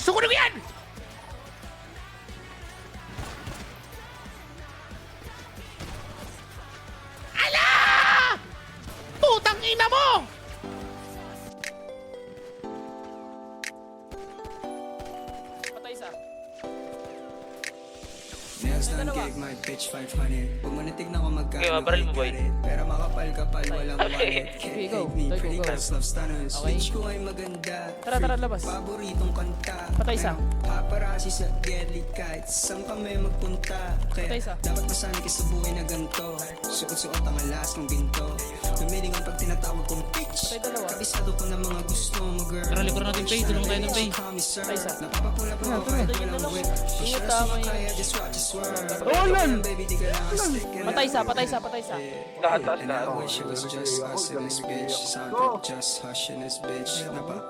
Sukunin ko yan! Ala! Putang ina mo! Patay isa. Nails ng gig, my bitch 500. Pumanatig na ako magkano. Okay, mabaril mo, boy. Pero makapal-kapal, walang Okay. wallet. Can't Okay, go. hate me, Go, go, pretty go. girls love stunners. Okay. Bitch ko ay maganda. Tara, tara, labas. Paboritong kanta. Patay isa. Paparazzi sa deadly kahit saan kami magpunta. Patay Kaya isa. dapat masanay ka sa buhay na ganito. Suot-suot ang alas ng ginto. Tumiling ang pag tinatawag kong bitch. Patay dalawa. Kabisado ko ng mga gusto mo, girl. Tara, likuran natin, Pay. Tulungan tayo ng Pay. Patay isa. Napapapula pa ako kahit walang wit. Ingat tama yun. Kaya just watch us swerve. Oh, yun! Baby, di ka lang stick it Patay isa, patay isa, patay isa. Lahat, lahat, And I lahat. wish it was just us in this bitch. Sounded just hush in this bitch. Napa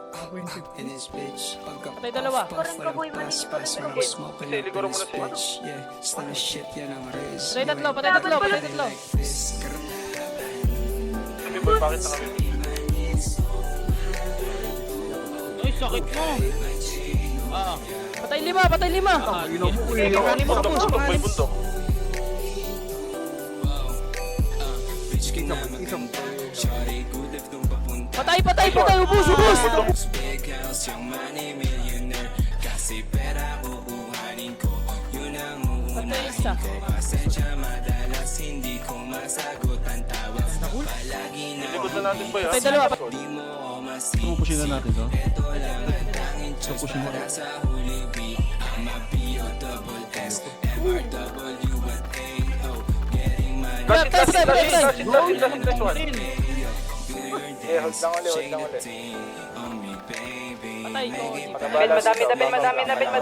in this bitch. Patay dalawa. Pass when I'm smoking Kasi up liguro in mo this na siya. bitch. Yeah, stun as shit, yan ang riz. Patay tatlo, patay tatlo, patay tatlo. Sabi boy, bakit na kami? Ay, sakit mo! Ah, Patay lima, patay lima. May bundok, may bundok. Patay, patay, patay, ubus, ubus. Big house, yung money millionaire. Kasi pera uuhanin ko. Yun ang Patay isa. pasensya madalas hindi ko masagot ang tawag. Palagi na Likod na natin boy, ha? Patay dalawa. di mo ako masisi. pupusin na natin to. Ito lang ang tanging choice para sa huli B. I'm a B-O-double-S M-R-W at A-O. Getting money. Patay, patay, patay, patay. Last one. Eh, hold lang ulit, hold lang ulit. Patay ko. Madami. Patay ko,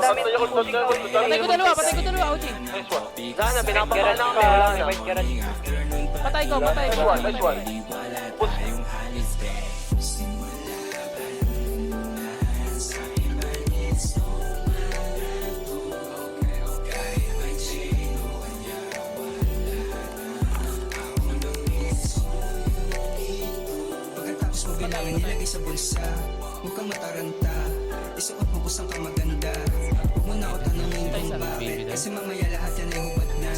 Patay ko dalawa, patay ko dalawa, OG. Nice one. Sana, pinapakalan na kami. Wala na, white garage. Patay ko, patay ko. Nice one. Push. Pagkatapos mo bilangan nilagay sa bulsa. Huwag kang mataranta. Isuot mo kusang ka maganda. Huwag mo na ako tanongin kung bakit. Kasi mamaya lahat yan ay hubad na.